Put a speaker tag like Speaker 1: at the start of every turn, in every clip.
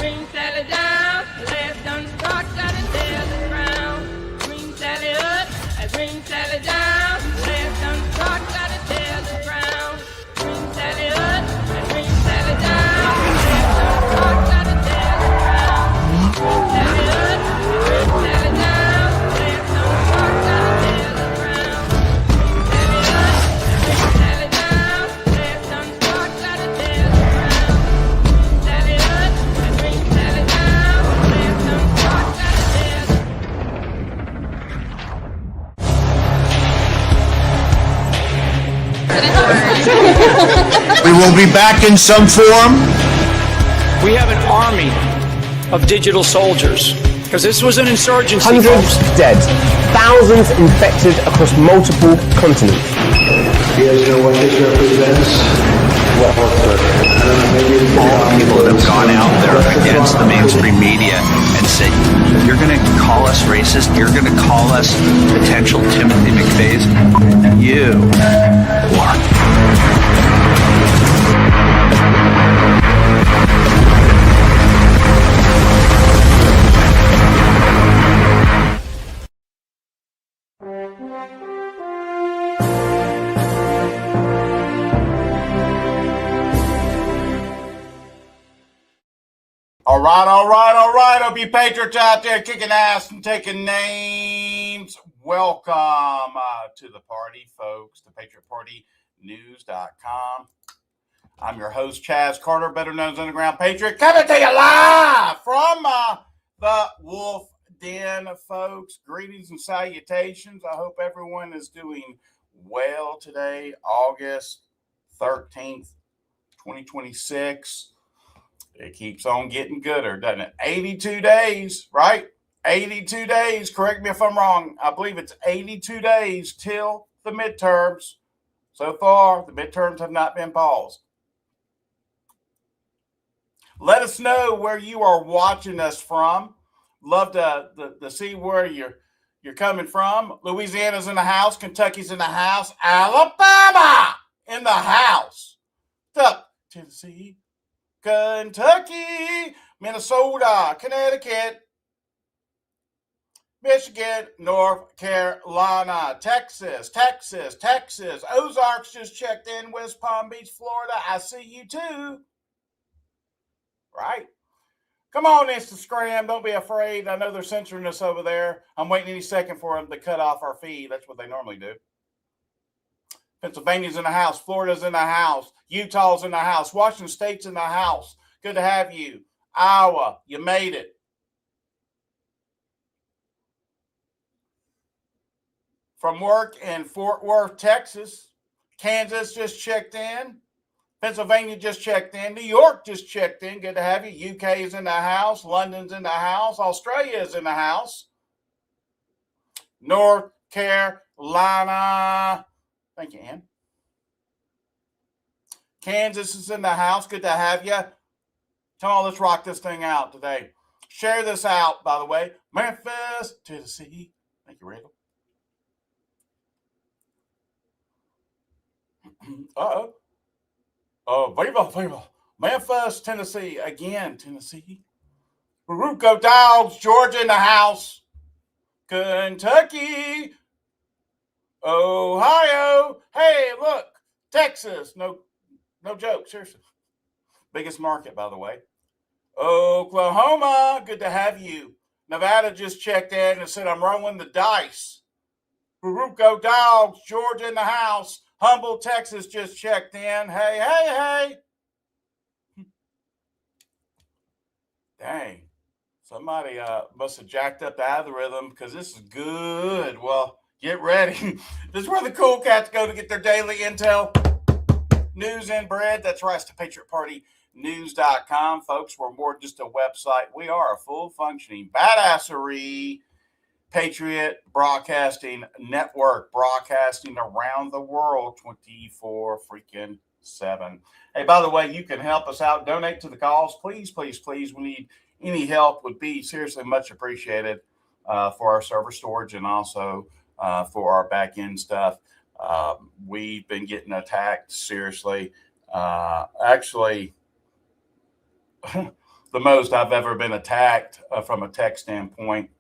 Speaker 1: Green Sally down, last done start, gotta tell the crown. Green Sally up, Green Sally down, last done start, gotta tell the crown. Green Sally up, Green Sally down, last done start, gotta tell the crown. Green Sally up, Green Sally down, last done start, gotta tell the crown. Green Sally up, Green Sally down, last done start, gotta tell the crown. Green Sally up, Green Sally down, last done start, gotta tell the
Speaker 2: We will be back in some form.
Speaker 3: We have an army of digital soldiers because this was an insurgency.
Speaker 4: Hundreds dead, thousands infected across multiple continents.
Speaker 5: You guys know what this represents? All
Speaker 6: people that have gone out there against the mainstream media and said, you're going to call us racist, you're going to call us potential Timothy McVeighs. You are.
Speaker 2: All right. Hope you patriots out there kicking ass and taking names. Welcome to the party, folks, to PatriotPartyNews.com. I'm your host, Chaz Carter, better known as Underground Patriot, coming to you live from the Wolf Den, folks. Greetings and salutations. I hope everyone is doing well today, August 13th, 2026. It keeps on getting gooder, doesn't it? 82 days, right? 82 days. Correct me if I'm wrong. I believe it's 82 days till the midterms. So far, the midterms have not been paused. Let us know where you are watching us from. Love to see where you're coming from. Louisiana's in the house. Kentucky's in the house. Alabama in the house. What's up, Tennessee? Kentucky, Minnesota, Connecticut, Michigan, North Carolina, Texas, Ozarks just checked in, West Palm Beach, Florida. I see you too. Right? Come on, Instagram. Don't be afraid. I know they're censoring us over there. I'm waiting any second for them to cut off our feed. That's what they normally do. Pennsylvania's in the house. Florida's in the house. Utah's in the house. Washington State's in the house. Good to have you. Iowa, you made it. From work in Fort Worth, Texas. Kansas just checked in. Pennsylvania just checked in. New York just checked in. Good to have you. UK is in the house. London's in the house. Australia is in the house. North Carolina. Thank you, Ann. Kansas is in the house. Good to have you. Come on, let's rock this thing out today. Share this out, by the way. Memphis, Tennessee. Thank you, Randall. Uh-oh. Oh, viva. Memphis, Tennessee. Again, Tennessee. Baruco Dogs, Georgia in the house. Kentucky. Ohio. Hey, look. Texas. No joke. Seriously. Biggest market, by the way. Oklahoma. Good to have you. Nevada just checked in and said, I'm rolling the dice. Baruco Dogs, Georgia in the house. Humboldt, Texas just checked in. Hey. Dang. Somebody must have jacked up the algorithm because this is good. Well, get ready. This is where the cool cats go to get their daily intel, news, and bread. That's right. It's the PatriotPartyNews.com, folks. We're more than just a website. We are a full-functioning badassery Patriot Broadcasting Network, broadcasting around the world 24/7. Hey, by the way, you can help us out. Donate to the cause. Please. We need any help would be seriously much appreciated for our server storage and also for our back end stuff. We've been getting attacked seriously. Actually, the most I've ever been attacked from a tech standpoint.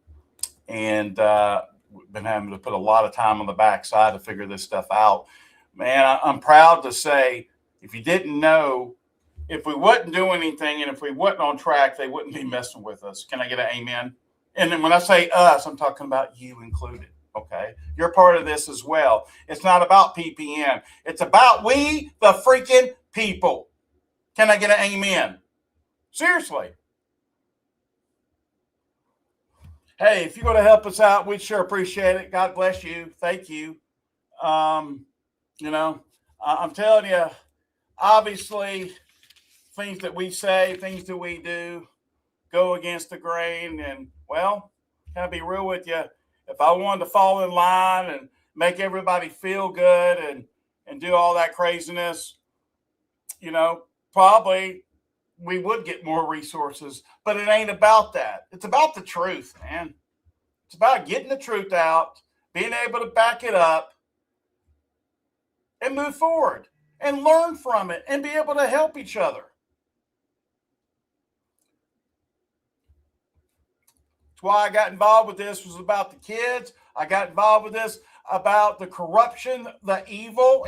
Speaker 2: And been having to put a lot of time on the backside to figure this stuff out. Man, I'm proud to say, if you didn't know, if we wouldn't do anything and if we wasn't on track, they wouldn't be messing with us. Can I get an amen? And then when I say us, I'm talking about you included. Okay. You're part of this as well. It's not about PPN. It's about we, the freaking people. Can I get an amen? Seriously. Hey, if you're going to help us out, we'd sure appreciate it. God bless you. Thank you. I'm telling you, obviously, things that we say, things that we do go against the grain. And, well, can I be real with you? If I wanted to fall in line and make everybody feel good and do all that craziness, probably we would get more resources. But it ain't about that. It's about the truth, man. It's about getting the truth out, being able to back it up, and move forward and learn from it and be able to help each other. That's why I got involved with this, was about the kids. I got involved with this about the corruption, the evil.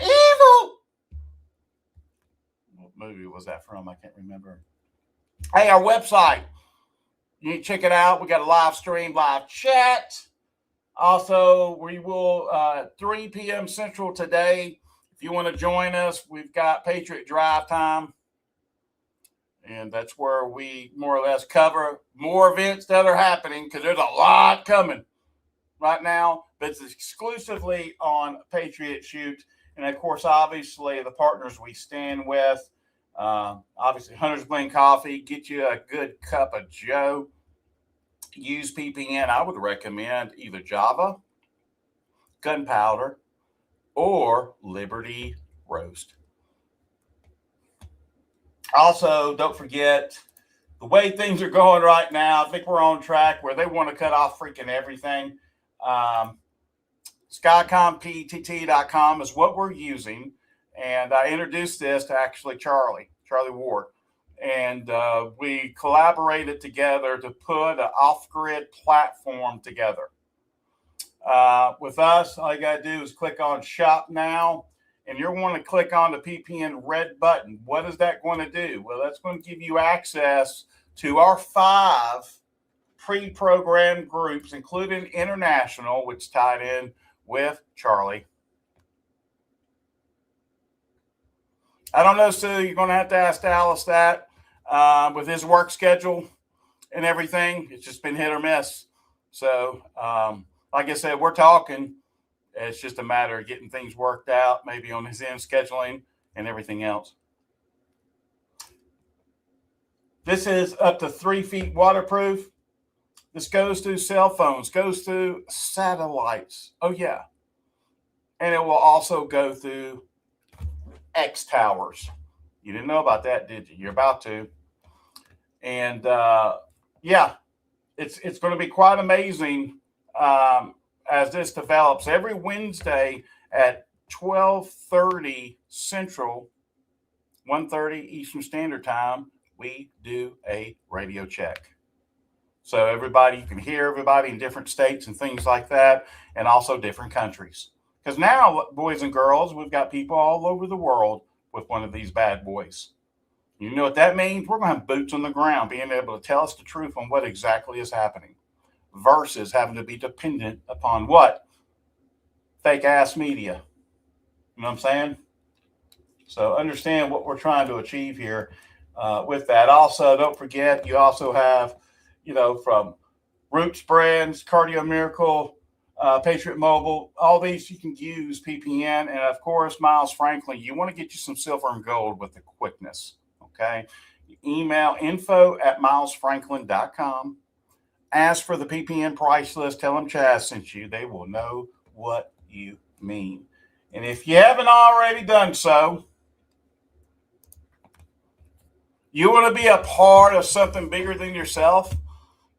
Speaker 2: What movie was that from? I can't remember. Hey, our website. You can check it out. We got a live stream, live chat. Also, we will 3 p.m. Central today. If you want to join us, we've got Patriot Drive Time. And that's where we more or less cover more events that are happening, because there's a lot coming right now. But it's exclusively on Patriot Shoot. And, of course, obviously, the partners we stand with. Obviously, Hunter's Blend Coffee. Get you a good cup of Joe. Use PPN. I would recommend either Java, Gunpowder, or Liberty Roast. Also, don't forget, the way things are going right now, I think we're on track where they want to cut off freaking everything. SkycomPTT.com is what we're using. And I introduced this to actually Charlie Ward. And we collaborated together to put an off-grid platform together. With us, all you got to do is click on Shop Now. And you're going to click on the PPN red button. What is that going to do? Well, that's going to give you access to our 5 pre-programmed groups, including International, which tied in with Charlie. I don't know, Sue. You're going to have to ask Dallas that with his work schedule and everything. It's just been hit or miss. So, like I said, we're talking. It's just a matter of getting things worked out, maybe on his end, scheduling and everything else. This is up to 3 feet waterproof. This goes through cell phones, goes through satellites. Oh, yeah. And it will also go through X towers. You didn't know about that, did you? You're about to. And, yeah, it's going to be quite amazing as this develops. Every Wednesday at 12:30 Central, 1:30 Eastern Standard Time, we do a radio check. So everybody, you can hear everybody in different states and things like that, and also different countries. Because now, boys and girls, we've got people all over the world with one of these bad boys. You know what that means? We're going to have boots on the ground, being able to tell us the truth on what exactly is happening, versus having to be dependent upon what? Fake ass media. You know what I'm saying? So understand what we're trying to achieve here with that. Also, don't forget, you also have, from Roots Brands, Cardio Miracle, Patriot Mobile, all these you can use PPN. And of course, Miles Franklin, you want to get you some silver and gold with the quickness. Okay. Email info@milesfranklin.com. Ask for the PPN price list. Tell them Chaz sent you. They will know what you mean. And if you haven't already done so, you want to be a part of something bigger than yourself?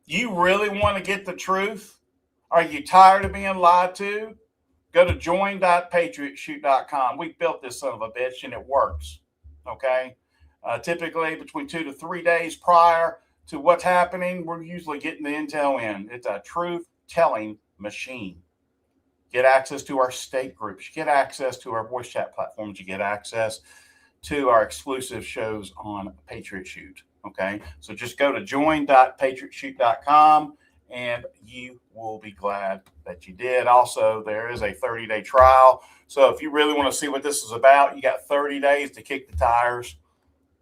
Speaker 2: You really want to get the truth? Are you tired of being lied to? Go to join.patriotshoot.com. We built this son of a bitch, and it works. Okay? Typically between 2 to 3 days prior to what's happening, we're usually getting the intel in. It's a truth-telling machine. Get access to our state groups. You get access to our voice chat platforms. You get access to our exclusive shows on Patriot Shoot. Okay, so just go to join.patriotshoot.com and you will be glad that you did. Also, there is a 30-day trial. So if you really want to see what this is about, you got 30 days to kick the tires.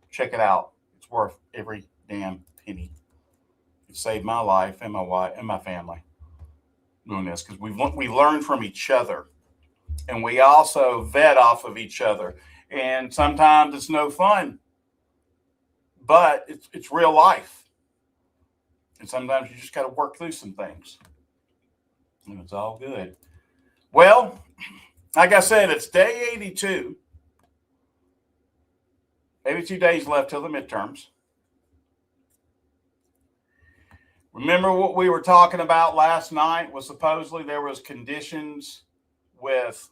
Speaker 2: Check it out. It's worth every damn penny. It saved my life and my wife and my family doing this, because we learn from each other, and we also vet off of each other. And sometimes it's no fun, but it's real life. And sometimes you just got to work through some things, and it's all good. Well, like I said, it's day 82. 82 days left till the midterms. Remember what we were talking about last night was supposedly there was conditions with,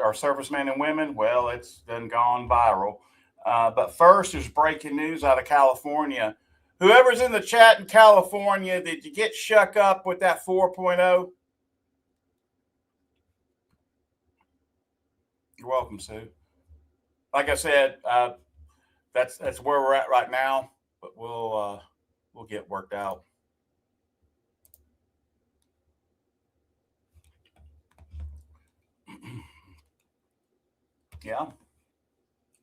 Speaker 2: our servicemen and women. Well, it's done gone viral. But first, there's breaking news out of California. Whoever's in the chat in California, did you get shook up with that 4.0? You're welcome, Sue. Like I said, that's where we're at right now, but we'll get worked out. Yeah.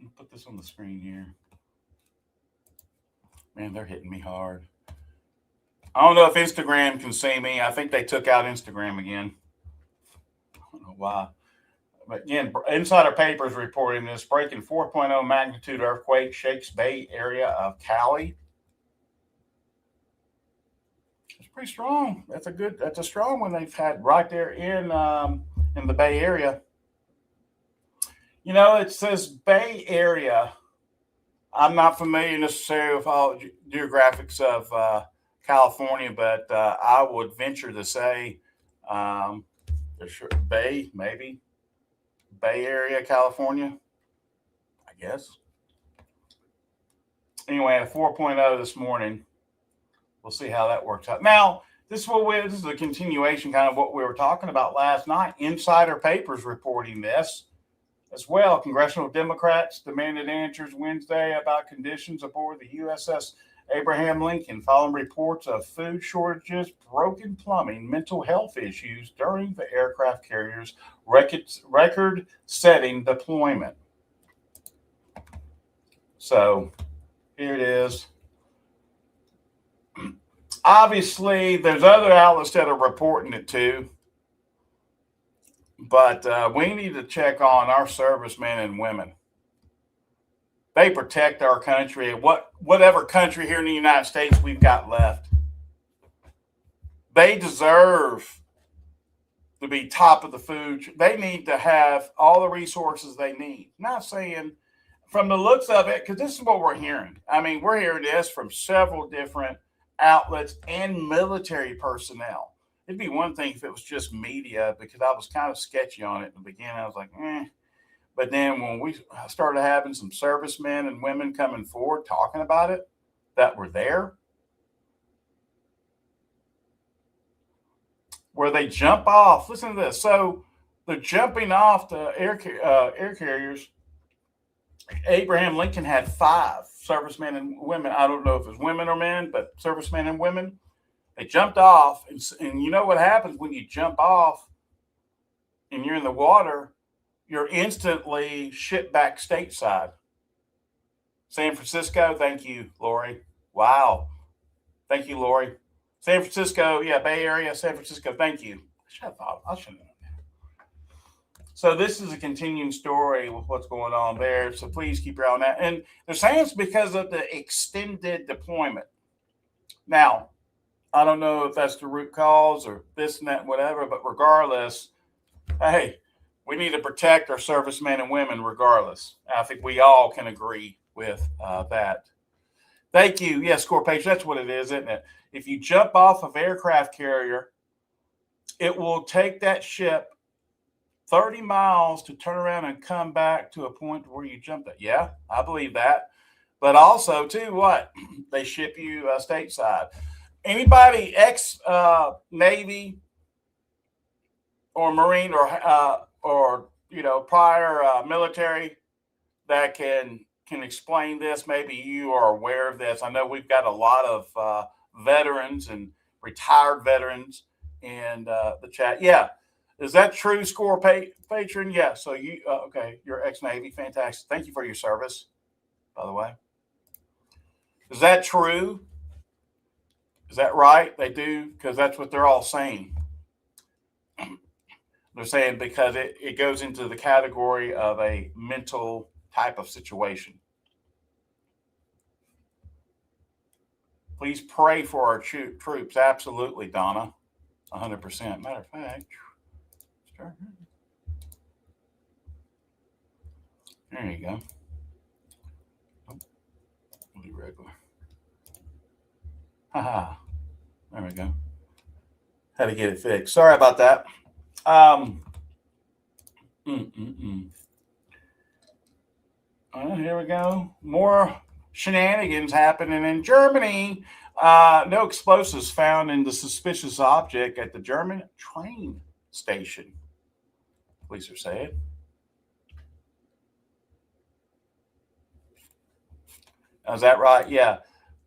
Speaker 2: I'll put this on the screen here. Man, they're hitting me hard. I don't know if Instagram can see me. I think they took out Instagram again. I don't know why. But again, Insider Papers reporting this breaking 4.0 magnitude earthquake shakes Bay Area of Cali. It's pretty strong. That's a strong one they've had right there in the Bay Area. It says Bay Area. I'm not familiar necessarily with all geographics of California, but I would venture to say Bay Area, California, I guess. Anyway, a 4.0 this morning. We'll see how that works out. Now, this is a continuation kind of what we were talking about last night. Insider Papers reporting this as well. Congressional Democrats demanded answers Wednesday about conditions aboard the USS Abraham Lincoln following reports of food shortages, broken plumbing, mental health issues during the aircraft carrier's record-setting deployment. So here it is. Obviously, there's other outlets that are reporting it too. But we need to check on our servicemen and women. They protect our country, whatever country here in the United States we've got left. They deserve to be top of the food. They need to have all the resources they need. Not saying from the looks of it, because this is what we're hearing. I mean, we're hearing this from several different outlets and military personnel. It'd be one thing if it was just media, because I was kind of sketchy on it in the beginning. I was like, But then when we started having some servicemen and women coming forward talking about it that were there, where they jump off. Listen to this. So they're jumping off the air carriers. Abraham Lincoln had 5 servicemen and women. I don't know if it's women or men, but servicemen and women. They jumped off, and you know what happens when you jump off and you're in the water, you're instantly shipped back stateside. San Francisco, thank you, Lori. Wow. Thank you, Lori. San Francisco, Bay Area, San Francisco, thank you. I should have known that. So this is a continuing story with what's going on there. So please keep your eye on that. And they're saying it's because of the extended deployment. Now, I don't know if that's the root cause or this and that and whatever, but regardless, hey, we need to protect our servicemen and women regardless. I think we all can agree with that. Thank you. Yes, Score Page, that's what it is, isn't it? If you jump off of aircraft carrier, it will take that ship 30 miles to turn around and come back to a point where you jumped at. Yeah, I believe that. But also, too, what? They ship you stateside. Anybody ex-Navy or Marine or prior military that can explain this? Maybe you are aware of this. I know we've got a lot of veterans and retired veterans in the chat. Yeah. Is that true, Score Patron? Yeah. So you, okay, you're ex-Navy. Fantastic. Thank you for your service, by the way. Is that true? Is that right? They do? Because that's what they're all saying. They're saying because it goes into the category of a mental type of situation. Please pray for our troops. Absolutely, Donna. 100%. Matter of fact, there you go. We'll do regular. Haha. There we go. Had to get it fixed. Sorry about that. Here we go. More shenanigans happening in Germany. No explosives found in the suspicious object at the German train station. Police are saying. Is that right? Yeah.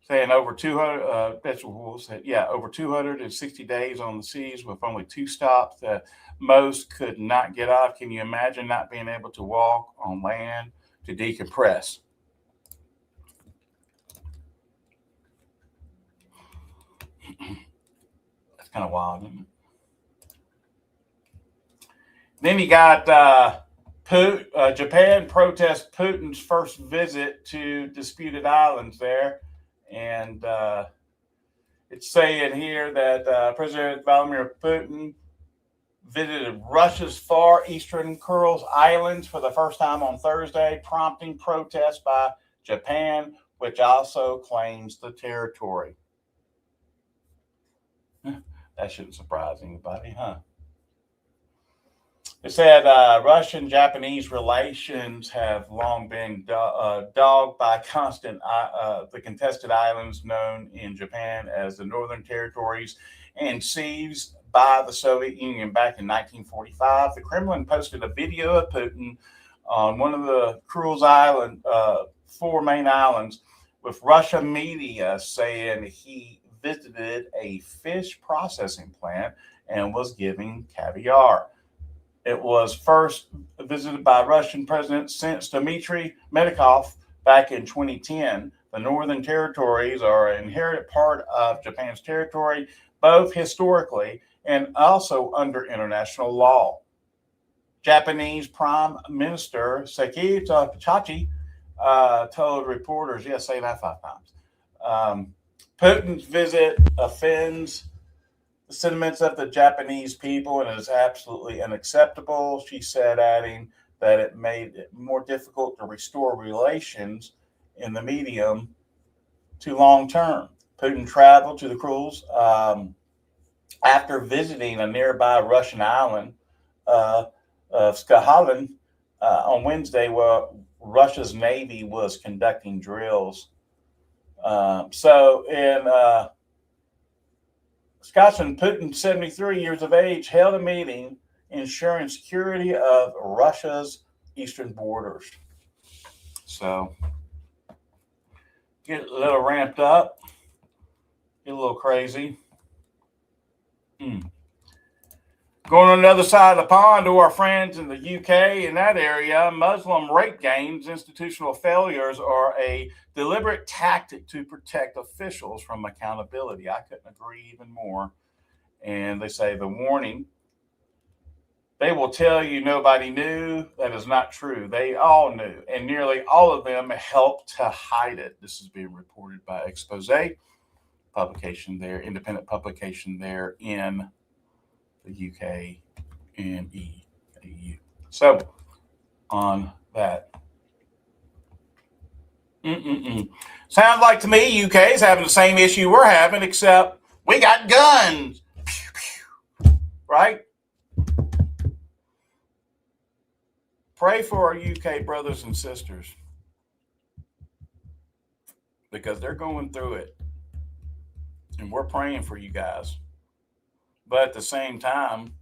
Speaker 2: Saying over 200, that's what we'll say. Yeah, over 260 days on the seas with only 2 stops. Most could not get off. Can you imagine not being able to walk on land to decompress? That's kind of wild, isn't it? Then you got Japan protests Putin's first visit to disputed islands there. And it's saying here that President Vladimir Putin visited Russia's far eastern Kurils Islands for the first time on Thursday, prompting protests by Japan, which also claims the territory. That shouldn't surprise anybody, huh? It said Russian-Japanese relations have long been dogged by the contested islands known in Japan as the Northern Territories and seized by the Soviet Union back in 1945. The Kremlin posted a video of Putin on one of the Kurils Island, 4 main islands, with Russian media saying he visited a fish processing plant and was giving caviar. It was first visited by Russian President since Dmitry Medvedev back in 2010. The Northern Territories are an inherent part of Japan's territory, both historically and also under international law. Japanese Prime Minister Sekito Chachi told reporters, yes, say that 5 times, Putin's visit offends the sentiments of the Japanese people and is absolutely unacceptable, she said, adding that it made it more difficult to restore relations in the medium to long term. Putin traveled to the Kurils after visiting a nearby Russian island of Sakhalin on Wednesday, where Russia's Navy was conducting drills. So in Scotland, Putin, 73 years of age, held a meeting ensuring security of Russia's eastern borders. So get a little ramped up, get a little crazy. Going on the other side of the pond to our friends in the UK, in that area, Muslim rape gangs, institutional failures are a deliberate tactic to protect officials from accountability. I couldn't agree even more. And they say the warning, they will tell you nobody knew. That is not true. They all knew, and nearly all of them helped to hide it. This is being reported by Expose, publication there, independent publication there in the UK and EU. So on that. Sounds like to me UK is having the same issue we're having, except we got guns. Pew, pew. Right? Pray for our UK brothers and sisters. because they're going through it. And we're praying for you guys. But at the same time,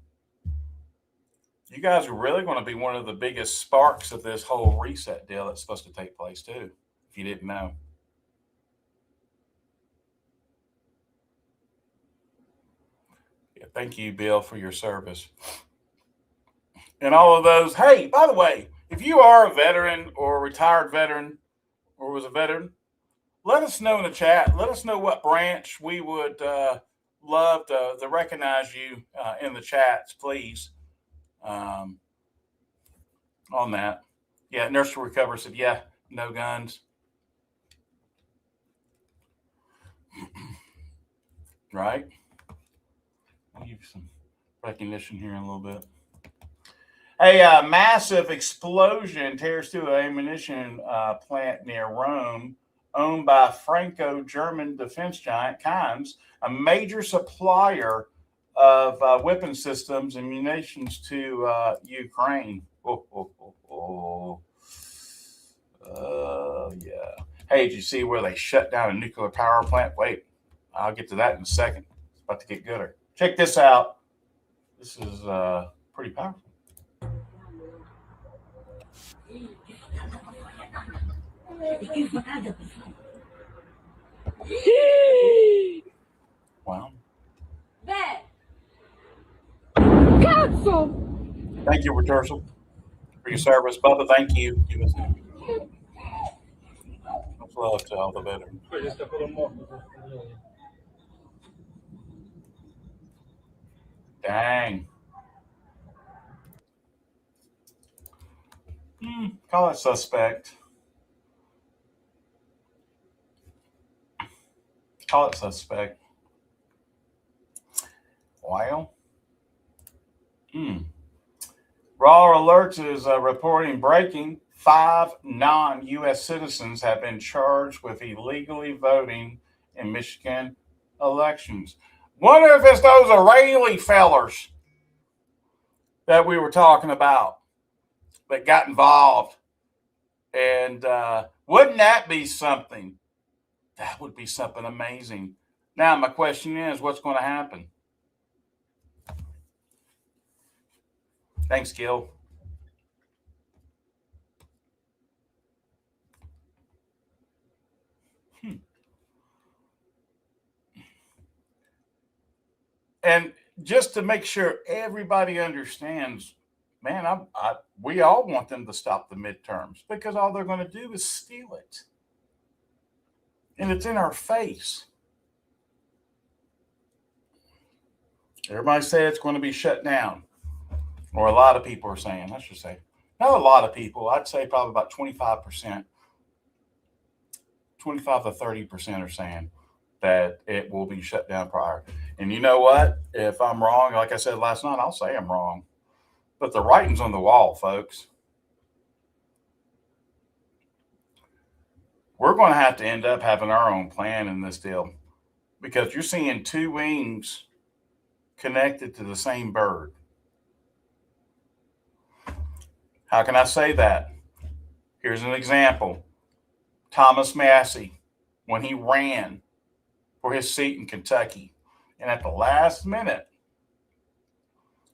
Speaker 2: you guys are really going to be one of the biggest sparks of this whole reset deal that's supposed to take place too, if you didn't know. Yeah, thank you, Bill, for your service. And all of those. Hey, by the way, if you are a veteran or a retired veteran or was a veteran, let us know in the chat. Let us know what branch. We would love to recognize you in the chats, please. On that. Yeah, Nurse to Recover said, yeah, no guns. Right? I'll give you some recognition here in a little bit. A massive explosion tears through an ammunition plant near Rome, owned by Franco-German defense giant Kimes, a major supplier of weapon systems and munitions to Ukraine. Yeah. Hey, did you see where they shut down a nuclear power plant? Wait, I'll get to that in a second. It's about to get gooder. Check this out. This is pretty powerful. Wow.
Speaker 1: Cancel.
Speaker 2: Thank you, Retursal, for your service. Bubba, thank you. Much love to all the veterans. Dang. Call it suspect. Call it suspect. Well. Raw Alerts is reporting breaking. 5 non-U.S. citizens have been charged with illegally voting in Michigan elections. Wonder if it's those O'Reilly fellers that we were talking about that got involved. And wouldn't that be something? That would be something amazing. Now, my question is, what's going to happen? Thanks, Gil. And just to make sure everybody understands, man, we all want them to stop the midterms because all they're going to do is steal it. And it's in our face. Everybody say it's going to be shut down. Or a lot of people are saying, I should say. Not a lot of people. I'd say probably about 25%. 25 to 30% are saying that it will be shut down prior. And you know what? If I'm wrong, like I said last night, I'll say I'm wrong. But the writing's on the wall, folks. We're going to have to end up having our own plan in this deal because you're seeing two wings connected to the same bird. How can I say that? Here's an example. Thomas Massey, when he ran for his seat in Kentucky, and at the last minute,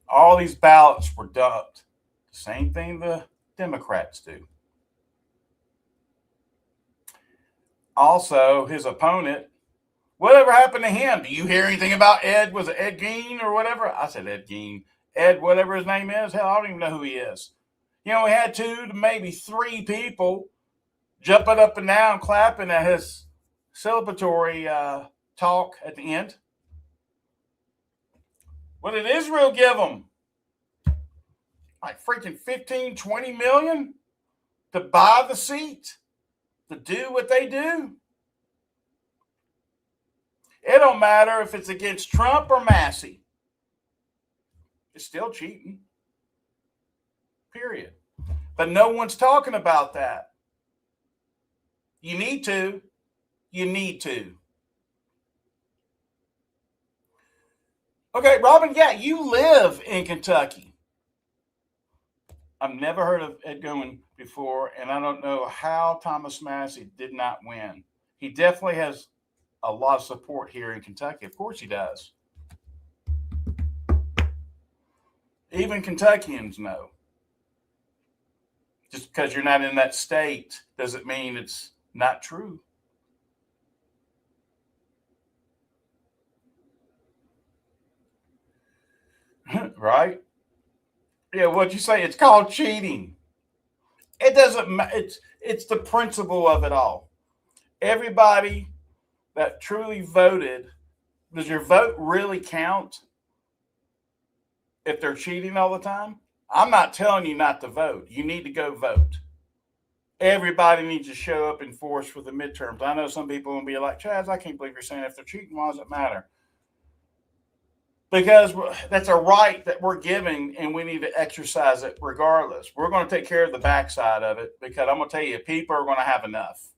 Speaker 2: all these ballots were dumped. Same thing the Democrats do. Also, his opponent, whatever happened to him? Do you hear anything about Ed? Was it Ed Gein or whatever? I said Ed Gein. Ed, whatever his name is. Hell, I don't even know who he is. You know, we had 2 to maybe 3 people jumping up and down, clapping at his celebratory talk at the end. What did Israel give them? Like freaking 15, 20 million to buy the seat, to do what they do. It don't matter if it's against Trump or Massey. It's still cheating. Period. But no one's talking about that. You need to. You need to. Okay, Robin, yeah, you live in Kentucky. I've never heard of Ed Gein before, and I don't know how Thomas Massey did not win. he definitely has a lot of support here in Kentucky. Of course he does. Even Kentuckians know. Just because you're not in that state doesn't mean it's not true. Right? Yeah, what'd you say? It's called cheating. It doesn't matter. It's the principle of it all. Everybody that truly voted, does your vote really count if they're cheating all the time? I'm not telling you not to vote. You need to go vote. Everybody needs to show up in force for the midterms. I know some people will be like, Chaz, I can't believe you're saying if they're cheating, why does it matter? Because that's a right that we're giving, and we need to exercise it regardless. We're going to take care of the backside of it, because I'm going to tell you, people are going to have enough.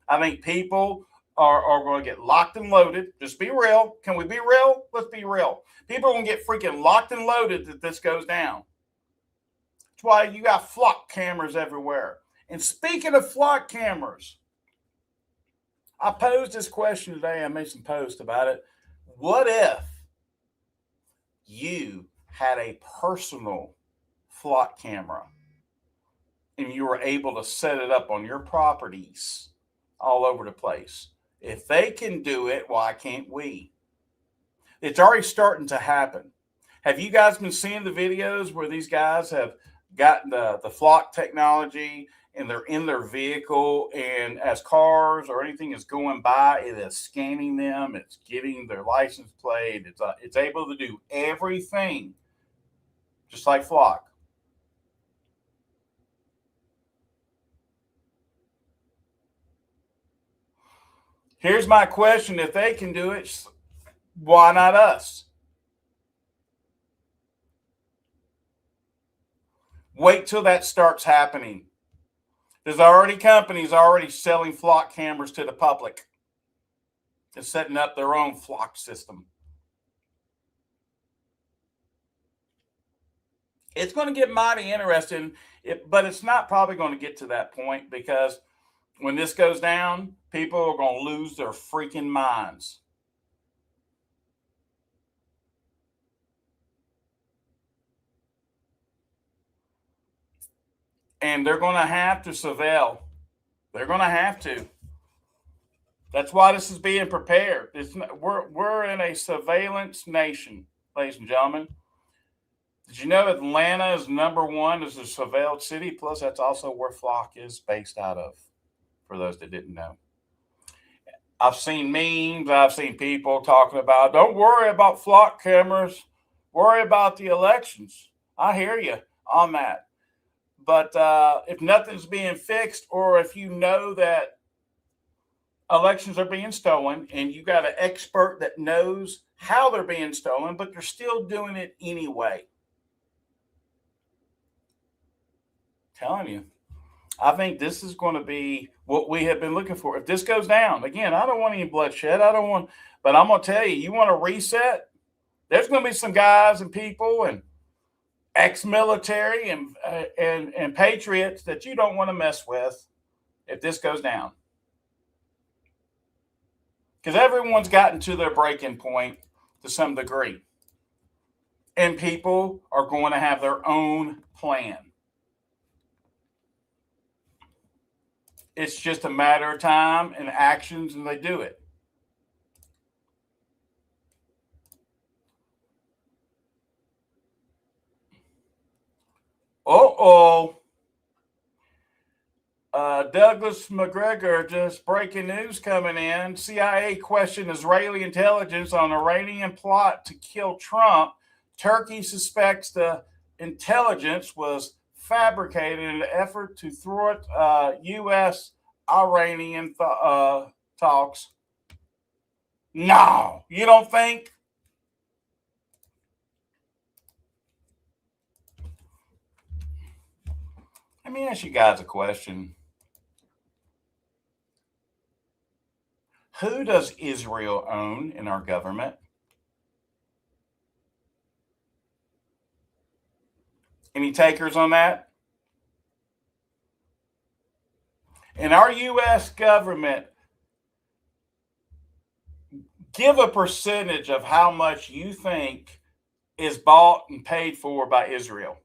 Speaker 2: I think people are going to get locked and loaded. Just be real. Can we be real? Let's be real. People are going to get freaking locked and loaded that this goes down. That's why you got flock cameras everywhere. And speaking of flock cameras, I posed this question today. I made some posts about it. What if you had a personal flock camera and you were able to set it up on your properties all over the place? If they can do it, why can't we? It's already starting to happen. Have you guys been seeing the videos where these guys have gotten the flock technology and they're in their vehicle, and as cars or anything is going by, it is scanning them, it's getting their license plate, it's able to do everything just like flock. Here's my question: if they can do it, why not us? Wait till that starts happening. There's already companies already selling flock cameras to the public and setting up their own flock system. It's going to get mighty interesting, but it's not probably going to get to that point, because when this goes down, people are going to lose their freaking minds. And they're going to have to surveil. They're going to have to. That's why this is being prepared. We're in a surveillance nation, ladies and gentlemen. Did you know Atlanta is #1 as a surveilled city? Plus, that's also where Flock is based out of, for those that didn't know. I've seen memes. I've seen people talking about, don't worry about Flock cameras. Worry about the elections. I hear you on that. But if nothing's being fixed, or if you know that elections are being stolen and you got an expert that knows how they're being stolen, but they're still doing it anyway. Telling you, I think this is going to be what we have been looking for. If this goes down, again, I don't want any bloodshed. But I'm going to tell you, you want to reset? There's going to be some guys and people and ex-military and patriots that you don't want to mess with if this goes down. Because everyone's gotten to their breaking point to some degree. And people are going to have their own plan. It's just a matter of time and actions, and they do it. Douglas McGregor, just breaking news coming in. CIA questioned Israeli intelligence on Iranian plot to kill Trump. Turkey suspects the intelligence was fabricated in an effort to thwart U.S.-Iranian talks. No, you don't think? Let me ask you guys a question. Who does Israel own in our government? Any takers on that? In our U.S. government, give a percentage of how much you think is bought and paid for by Israel.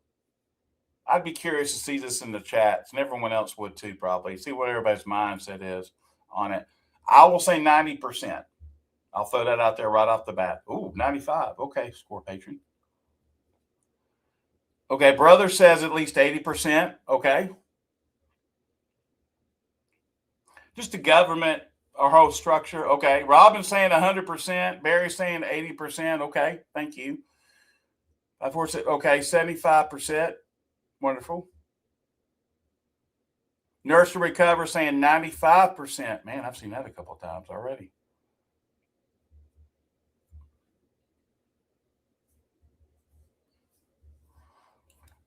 Speaker 2: I'd be curious to see this in the chats, and everyone else would too, probably. See what everybody's mindset is on it. I will say 90%. I'll throw that out there right off the bat. Ooh, 95. Okay, score patron. Okay, brother says at least 80%. Okay. Just the government, our whole structure. Okay. Robin's saying 100%. Barry's saying 80%. Okay. Thank you. Okay, 75%. Wonderful. Nurse to Recover saying 95%. Man, I've seen that a couple of times already.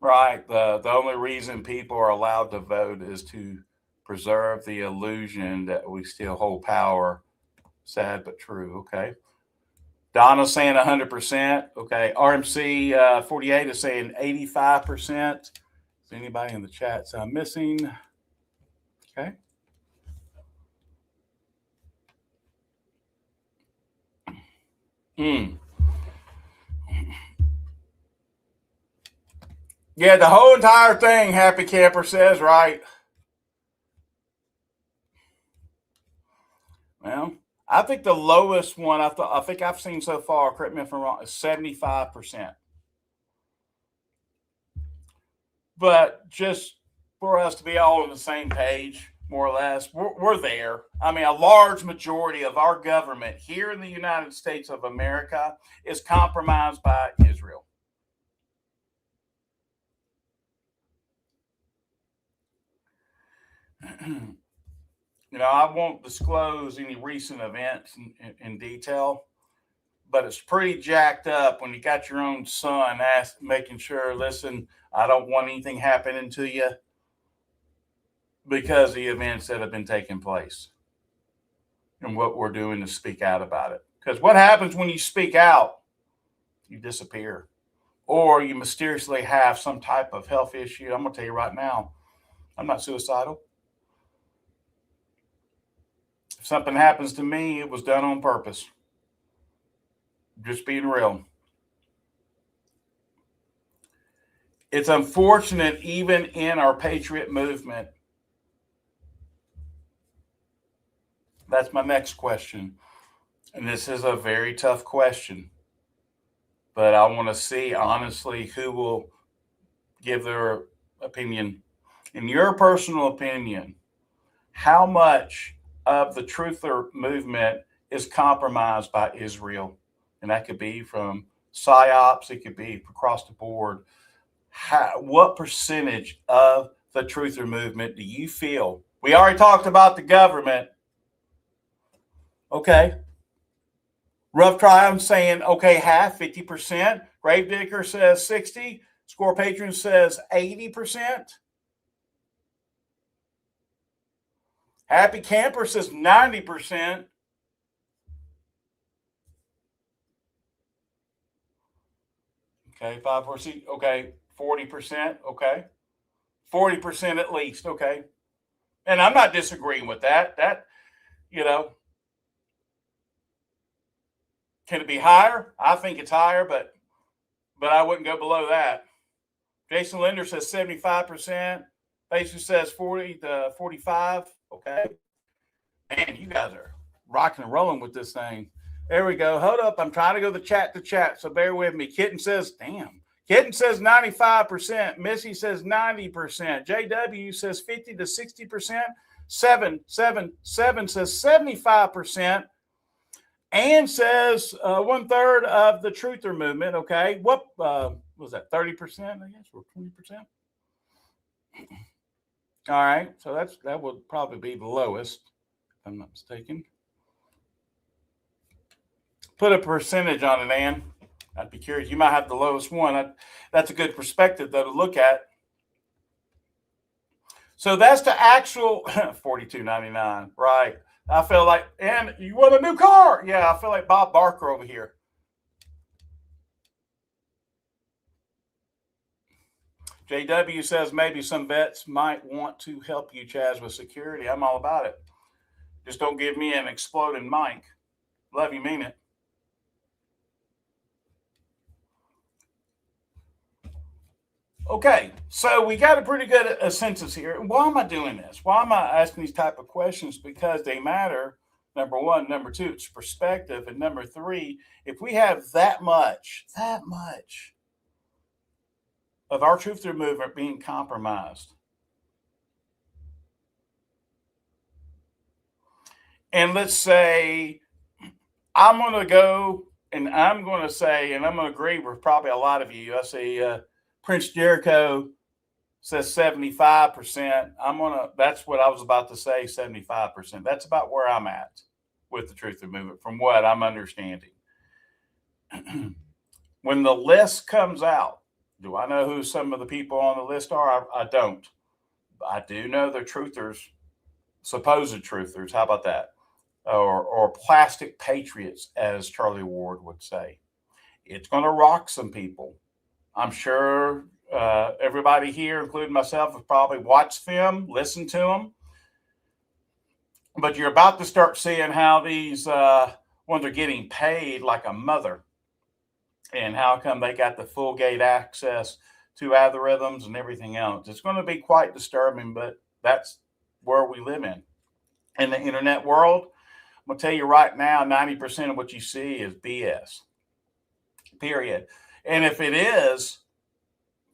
Speaker 2: Right. The only reason people are allowed to vote is to preserve the illusion that we still hold power. Sad but true. Okay. Donna's saying 100%. Okay. RMC 48 is saying 85%. Is anybody in the chat so I'm missing? Okay. Yeah, the whole entire thing, Happy Camper says, right? Well, I think the lowest one I think I've seen so far, correct me if I'm wrong, is 75%. But just for us to be all on the same page, more or less, we're there. I mean, a large majority of our government here in the United States of America is compromised by Israel. I won't disclose any recent events in detail, but it's pretty jacked up when you got your own son making sure, listen, I don't want anything happening to you because of the events that have been taking place and what we're doing to speak out about it. Because what happens when you speak out? You disappear, or you mysteriously have some type of health issue. I'm going to tell you right now, I'm not suicidal. If something happens to me, it was done on purpose. Just being real. It's unfortunate, even in our patriot movement. That's my next question. And this is a very tough question. But I want to see, honestly, who will give their opinion. In your personal opinion, how much of the truther movement is compromised by Israel? And that could be from PSYOPs, it could be across the board. What percentage of the truther movement do you feel? We already talked about the government. Okay. Rough Triumph saying, okay, half, 50%. Gravedigger says 60. Score Patron says 80%. Happy Camper says 90%. Okay, 5, 4, 6. Okay, 40%. Okay, 40% at least. Okay, and I'm not disagreeing with that. Can it be higher? I think it's higher, but I wouldn't go below that. Jason Linder says 75%. Basis says 40 to 45. Okay. Man, you guys are rocking and rolling with this thing. There we go. Hold up. I'm trying to go to chat, so bear with me. Kitten says 95%. Missy says 90%. JW says 50 to 60%. 777 says 75%. And says 1/3 of the truther movement. Okay. What was that? 30%, I guess, or 20%? All right. So that would probably be the lowest, if I'm not mistaken. Put a percentage on it, Ann. I'd be curious. You might have the lowest one. That's a good perspective, though, to look at. So that's the actual $42.99. Right. I feel like, and you want a new car? Yeah, I feel like Bob Barker over here. JW says maybe some vets might want to help you, Chaz, with security. I'm all about it. Just don't give me an exploding mic. Love you, mean it. Okay, so we got a pretty good census here. Why am I doing this? Why am I asking these type of questions? Because they matter. Number one. Number two, it's perspective. And number three, if we have that much of our truth through movement being compromised, and let's say I'm going to go and I'm going to say, and I'm going to agree with probably a lot of you. I see Prince Jericho says 75%. That's what I was about to say, 75%. That's about where I'm at with the truth through movement from what I'm understanding. When the list comes out, do I know who some of the people on the list are? I don't. I do know they're truthers, supposed truthers. How about that? Or plastic patriots, as Charlie Ward would say. It's going to rock some people. I'm sure everybody here, including myself, have probably watched them, listened to them. But you're about to start seeing how these, when they're getting paid like a mother, and how come they got the full gate access to algorithms and everything else. It's going to be quite disturbing, but that's where we live in. In the internet world, I'm going to tell you right now, 90% of what you see is BS, period. And if it is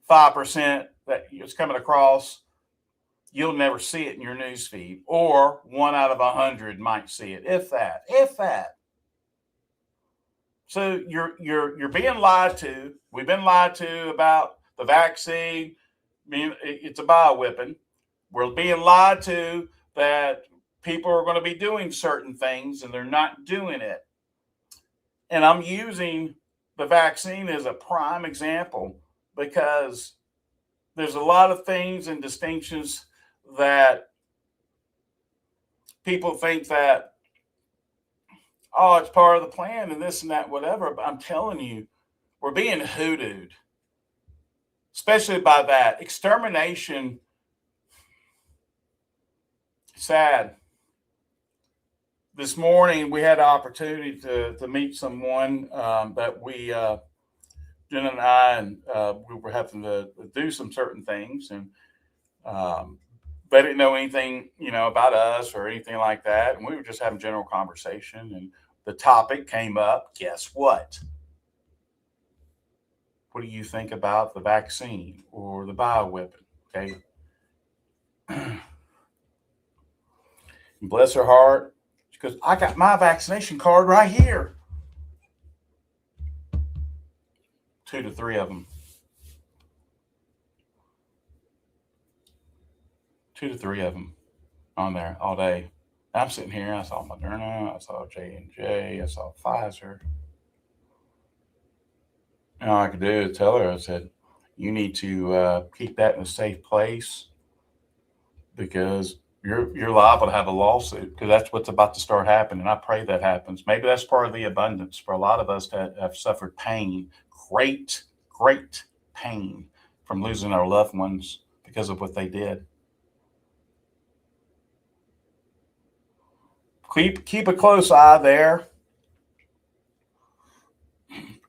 Speaker 2: 5% that it's coming across, you'll never see it in your news feed, or 1 out of 100 might see it, if that. So you're being lied to. We've been lied to about the vaccine. I mean, it's a bioweapon. We're being lied to that people are going to be doing certain things and they're not doing it. And I'm using the vaccine as a prime example because there's a lot of things and distinctions that people think that, oh, it's part of the plan and this and that, whatever. But I'm telling you, we're being hoodooed, especially by that. Extermination, sad. This morning, we had an opportunity to meet someone that we, Jen and I, and we were having to do some certain things. And they didn't know anything, about us or anything like that. And we were just having general conversation. And the topic came up. Guess what? What do you think about the vaccine or the bioweapon? Okay. Bless her heart. She goes, I got my vaccination card right here. 2 to 3 of them. 2 to 3 of them on there all day. I'm sitting here. I saw Moderna. I saw J&J. I saw Pfizer. And all I could do is tell her, I said, you need to keep that in a safe place because you're liable to have a lawsuit because that's what's about to start happening. I pray that happens. Maybe that's part of the abundance for a lot of us that have suffered pain, great pain from losing our loved ones because of what they did. Keep a close eye there.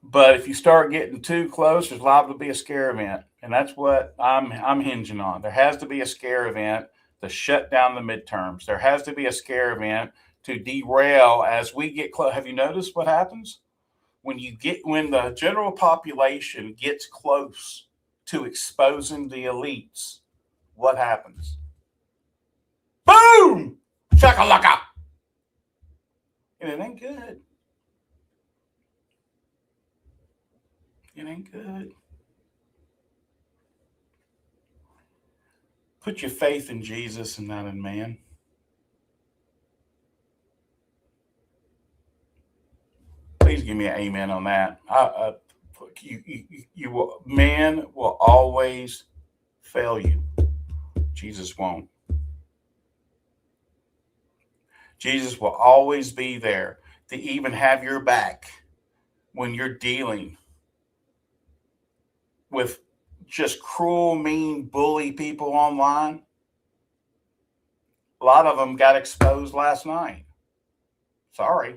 Speaker 2: But if you start getting too close, there's liable to be a scare event. And that's what I'm hinging on. There has to be a scare event to shut down the midterms. There has to be a scare event to derail as we get close. Have you noticed what happens? When the general population gets close to exposing the elites, what happens? Boom! Shakalaka! And it ain't good. It ain't good. Put your faith in Jesus and not in man. Please give me an amen on that. Man will always fail you. Jesus won't. Jesus will always be there to even have your back when you're dealing with just cruel, mean, bully people online. A lot of them got exposed last night. Sorry.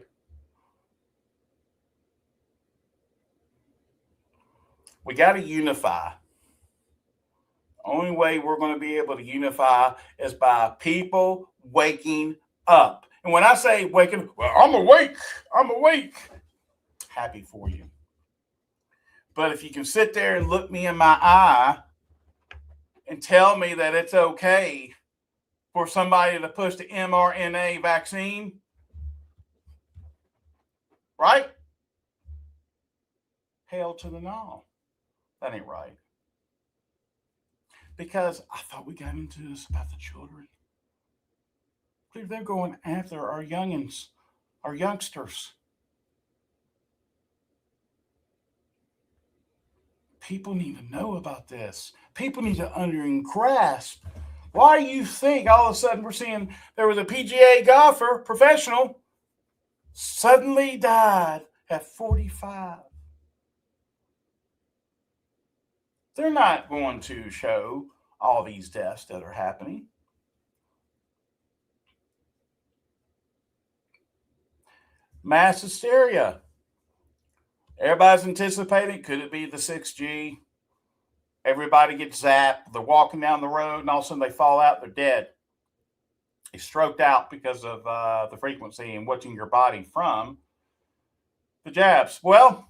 Speaker 2: We got to unify. Only way we're going to be able to unify is by people waking up. And when I say waking, well, I'm awake. I'm awake. Happy for you. But if you can sit there and look me in my eye and tell me that it's okay for somebody to push the mRNA vaccine, right? Hell to the no. That ain't right. Because I thought we got into this about the children. They're going after our youngins, our youngsters. People need to know about this. People need to grasp. Why do you think all of a sudden we're seeing there was a PGA golfer, professional, suddenly died at 45? They're not going to show all these deaths that are happening. Mass hysteria. Everybody's anticipating, could it be the 6G? Everybody gets zapped. They're walking down the road and all of a sudden they fall out. They're dead. They stroked out because of the frequency and watching your body from the jabs. Well,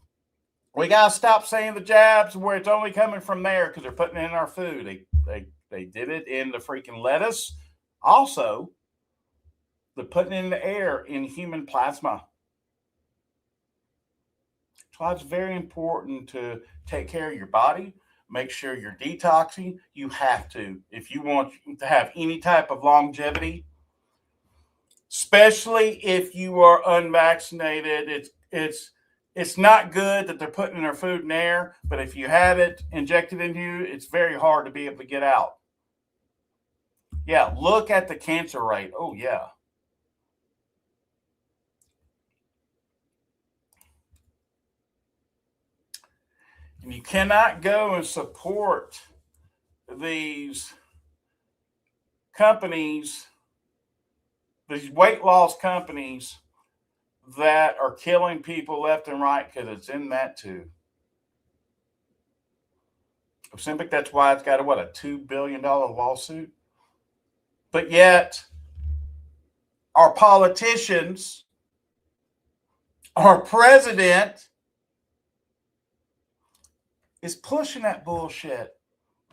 Speaker 2: we got to stop saying the jabs where it's only coming from there because they're putting it in our food. They did it in the freaking lettuce. Also, they're putting it in the air in human plasma. So it's very important to take care of your body. Make sure you're detoxing. You have to. If you want to have any type of longevity, especially if you are unvaccinated, it's not good that they're putting in our food and air, but if you have it injected into you, it's very hard to be able to get out. Yeah, look at the cancer rate. Oh, yeah. And you cannot go and support these companies, these weight loss companies that are killing people left and right because it's in that too. Ozempic, that's why it's got a $2 billion lawsuit. But yet, our politicians, our president is pushing that bullshit.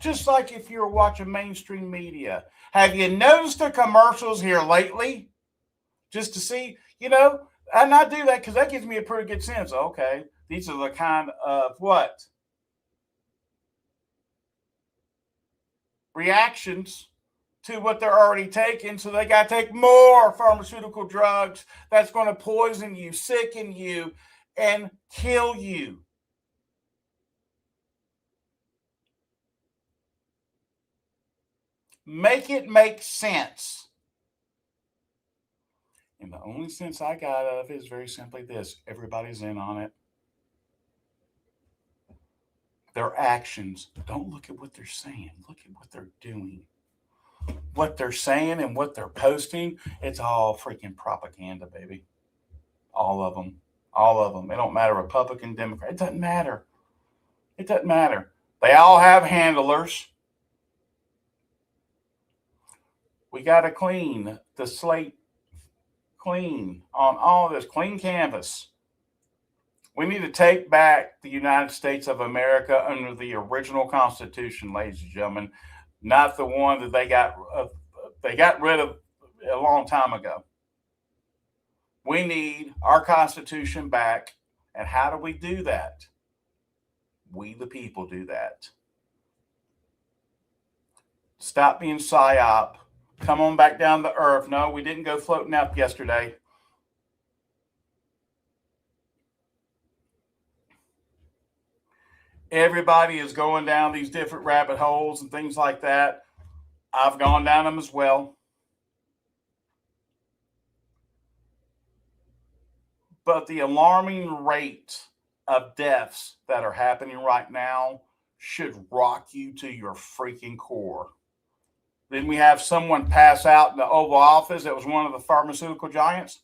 Speaker 2: Just like if you're watching mainstream media. Have you noticed the commercials here lately? Just to see, and I do that because that gives me a pretty good sense. Okay, these are the kind of reactions to what they're already taking. So they got to take more pharmaceutical drugs that's going to poison you, sicken you, and kill you. Make it make sense. And the only sense I got out of it is very simply this. Everybody's in on it. Their actions. Don't look at what they're saying. Look at what they're doing. What they're saying and what they're posting, it's all freaking propaganda, baby. All of them. All of them. It don't matter, Republican, Democrat. It doesn't matter. It doesn't matter. They all have handlers. We got to clean the slate, clean on all this, clean canvas. We need to take back the United States of America under the original Constitution, ladies and gentlemen, not the one that they got rid of a long time ago. We need our Constitution back. And how do we do that? We, the people, do that. Stop being psyop. Come on back down to earth. No, we didn't go floating up yesterday. Everybody is going down these different rabbit holes and things like that. I've gone down them as well. But the alarming rate of deaths that are happening right now should rock you to your freaking core. Didn't we have someone pass out in the Oval Office that was one of the pharmaceutical giants?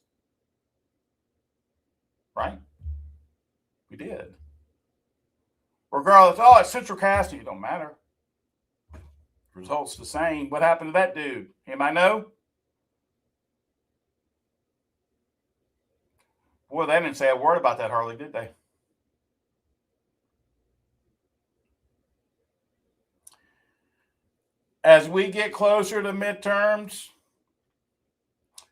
Speaker 2: Right? We did. Regardless, oh, it's central casting. It don't matter. Results the same. What happened to that dude? Anybody know? Boy, they didn't say a word about that hardly, did they? As we get closer to midterms,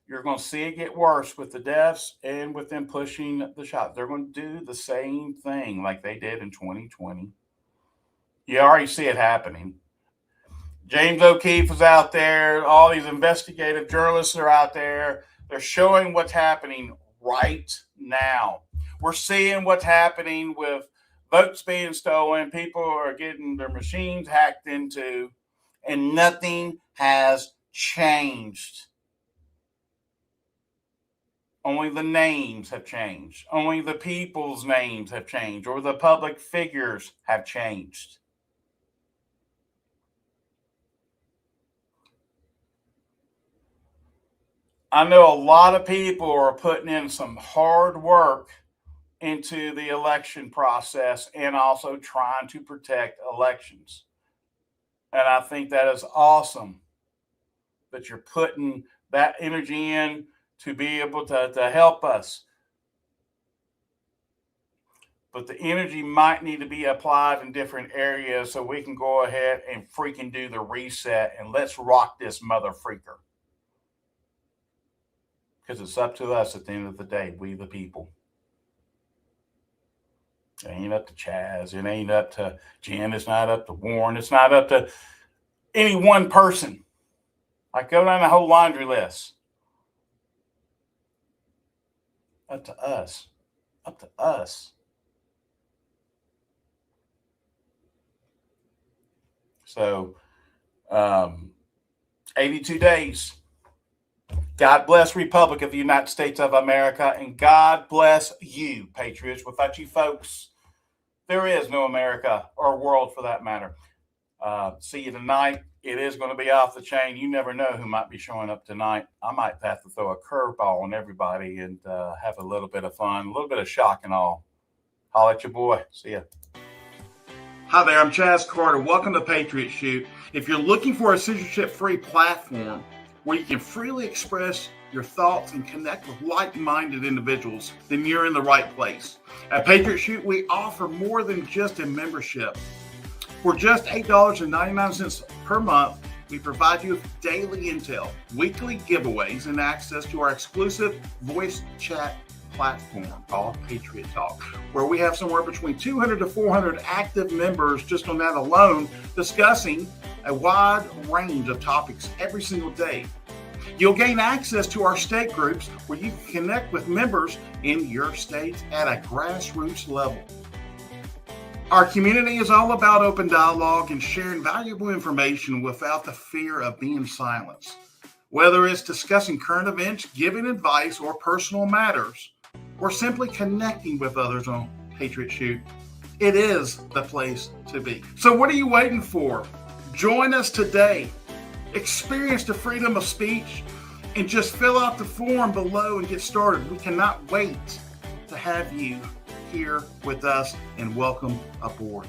Speaker 2: you're going to see it get worse with the deaths and with them pushing the shot. They're going to do the same thing like they did in 2020. You already see it happening. James O'Keefe is out there. All these investigative journalists are out there. They're showing what's happening right now. We're seeing what's happening with votes being stolen. People are getting their machines hacked into, and nothing has changed. Only the names have changed. Only the people's names have changed, or the public figures have changed. I know a lot of people are putting in some hard work into the election process and also trying to protect elections. And I think that is awesome that you're putting that energy in to be able to help us. But the energy might need to be applied in different areas so we can go ahead and freaking do the reset and let's rock this mother freaker. Because it's up to us at the end of the day, we the people. It ain't up to Chaz. It ain't up to Jen. It's not up to Warren. It's not up to any one person. I go down the whole laundry list. Up to us. Up to us. So, 82 days. God bless Republic of the United States of America, and God bless you, patriots. Without you folks, there is no America or world for that matter. See you tonight. It is going to be off the chain. You never know who might be showing up tonight. I might have to throw a curveball on everybody and have a little bit of fun, a little bit of shock and all. Holla at your boy. See ya. Hi there, I'm Chaz Carter. Welcome to Patriot Shoot. If you're looking for a censorship-free platform where you can freely express your thoughts and connect with like-minded individuals, then you're in the right place. At Patriot Shoot, we offer more than just a membership. For just $8.99 per month, we provide you with daily intel, weekly giveaways, and access to our exclusive voice chat platform called Patriot Talk, where we have somewhere between 200 to 400 active members just on that alone, discussing a wide range of topics every single day. You'll gain access to our state groups where you can connect with members in your states at a grassroots level. Our community is all about open dialogue and sharing valuable information without the fear of being silenced. Whether it's discussing current events, giving advice, or personal matters, or simply connecting with others on Patriot Shoot, it is the place to be. So what are you waiting for? Join us today. Experience the freedom of speech and just fill out the form below and get started. We cannot wait to have you here with us, and welcome aboard.